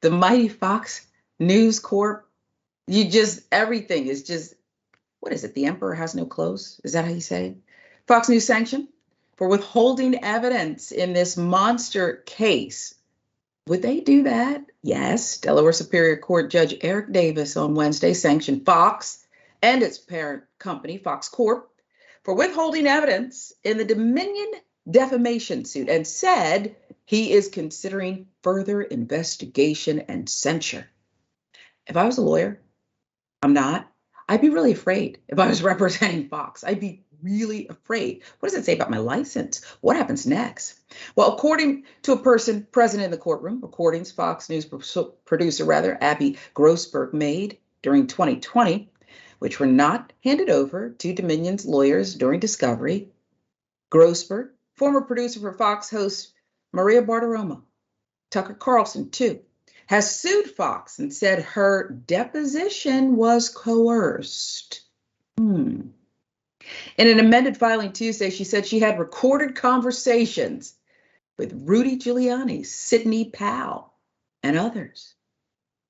the mighty Fox News Corp. Everything is just, what is it? The emperor has no clothes. Is that how you say it? Fox News sanctioned for withholding evidence in this monster case. Would they do that? Yes. Delaware Superior Court Judge Eric Davis on Wednesday sanctioned Fox and its parent company, Fox Corp, for withholding evidence in the Dominion defamation suit and said he is considering further investigation and censure. If I was a lawyer, I'm not, I'd be really afraid if I was representing Fox. I'd be really afraid. What does it say about my license? What happens next? Well, according to a person present in the courtroom, recordings Fox News producer Abby Grossberg made during 2020, which were not handed over to Dominion's lawyers during discovery. Grossberg, former producer for Fox host Maria Bartiromo, Tucker Carlson too, has sued Fox and said her deposition was coerced. In an amended filing Tuesday, she said she had recorded conversations with Rudy Giuliani, Sidney Powell, and others.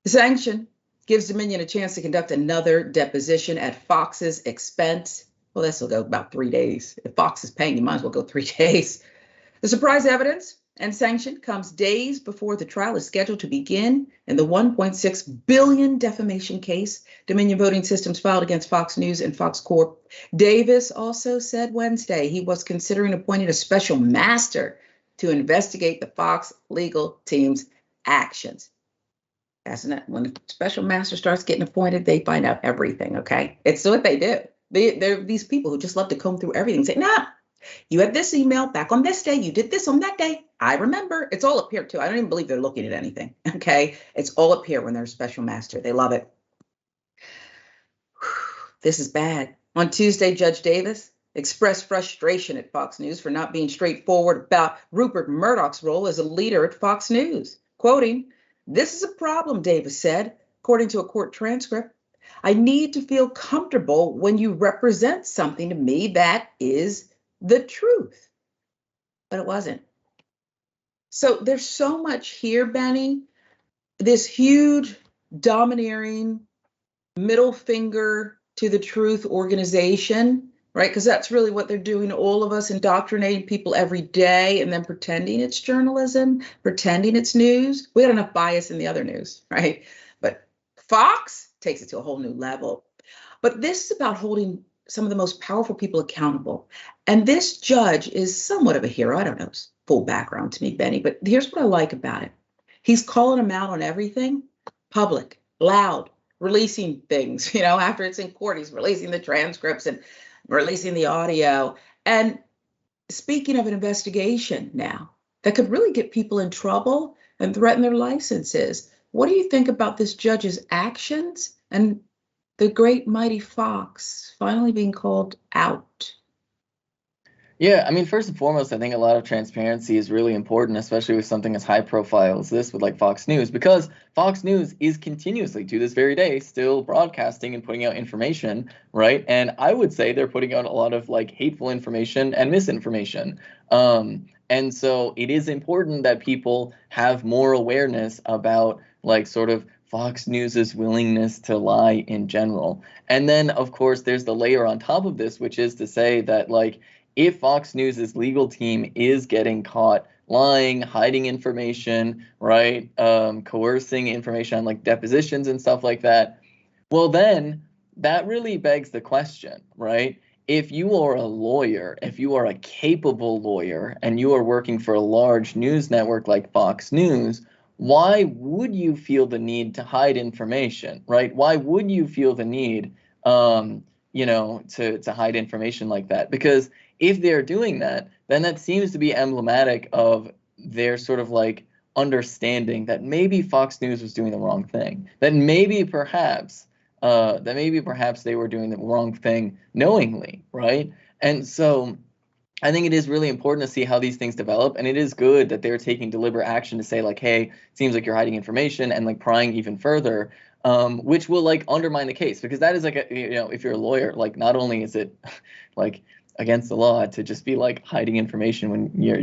The sanction gives Dominion a chance to conduct another deposition at Fox's expense. Well, this will go about 3 days. If Fox is paying, you might as well go 3 days. The surprise evidence and sanction comes days before the trial is scheduled to begin in the $1.6 billion defamation case Dominion Voting Systems filed against Fox News and Fox Corp. Davis also said Wednesday he was considering appointing a special master to investigate the Fox legal team's actions. When a special master starts getting appointed, they find out everything, okay? It's what they do. They're these people who just love to comb through everything and say, nah, you had this email back on this day. You did this on that day. I remember. It's all up here, too. I don't even believe they're looking at anything. OK, it's all up here when they're a special master. They love it. This is bad. On Tuesday, Judge Davis expressed frustration at Fox News for not being straightforward about Rupert Murdoch's role as a leader at Fox News. Quoting, "This is a problem," Davis said, according to a court transcript. "I need to feel comfortable when you represent something to me that is the truth." But it wasn't. So there's so much here, Bennie, this huge, domineering, middle finger to the truth organization, right? Because that's really what they're doing to all of us, indoctrinating people every day and then pretending it's journalism, pretending it's news. We got enough bias in the other news, right? But Fox takes it to a whole new level. But this is about holding some of the most powerful people accountable. And this judge is somewhat of a hero. I don't know his full background to me, Bennie, but here's what I like about it. He's calling them out on everything, public, loud, releasing things, after it's in court, he's releasing the transcripts and releasing the audio. And speaking of an investigation now that could really get people in trouble and threaten their licenses, what do you think about this judge's actions and the great mighty Fox finally being called out? Yeah, I mean, first and foremost, I think a lot of transparency is really important, especially with something as high profile as this with like Fox News, because Fox News is continuously to this very day still broadcasting and putting out information, right? And I would say they're putting out a lot of like hateful information and misinformation. And so it is important that people have more awareness about like sort of Fox News's willingness to lie in general. And then, of course, there's the layer on top of this, which is to say that like, if Fox News's legal team is getting caught lying, hiding information, right, coercing information on like depositions and stuff like that, well, then that really begs the question, right? If you are a lawyer, if you are a capable lawyer and you are working for a large news network like Fox News, why would you feel the need to hide information, right? Why would you feel the need, to hide information like that? Because if they're doing that, then that seems to be emblematic of their sort of like understanding that maybe Fox News was doing the wrong thing, that maybe perhaps they were doing the wrong thing knowingly, right? And so I think it is really important to see how these things develop, and it is good that they're taking deliberate action to say like, hey, it seems like you're hiding information, and like prying even further, which will like undermine the case, because that is like if you're a lawyer, like not only is it like against the law to just be like hiding information when you're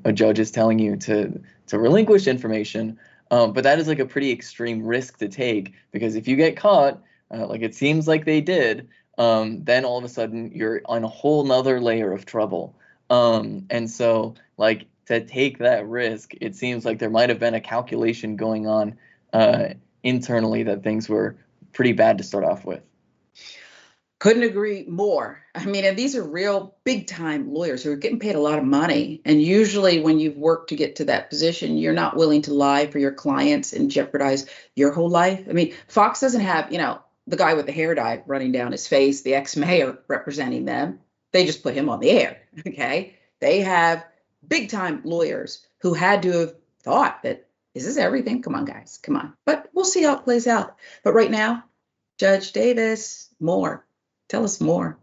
a judge is telling you to relinquish information, But that is like a pretty extreme risk to take, because if you get caught, like it seems like they did, then all of a sudden you're on a whole nother layer of trouble. And so like to take that risk, it seems like there might have been a calculation going on internally that things were pretty bad to start off with. Couldn't agree more. I mean, and these are real big time lawyers who are getting paid a lot of money. And usually when you've worked to get to that position, you're not willing to lie for your clients and jeopardize your whole life. I mean, Fox doesn't have, the guy with the hair dye running down his face, the ex-mayor representing them. They just put him on the air. Okay. They have big time lawyers who had to have thought that, is this everything? Come on, guys, come on. But we'll see how it plays out. But right now, Judge Davis, more. Tell us more.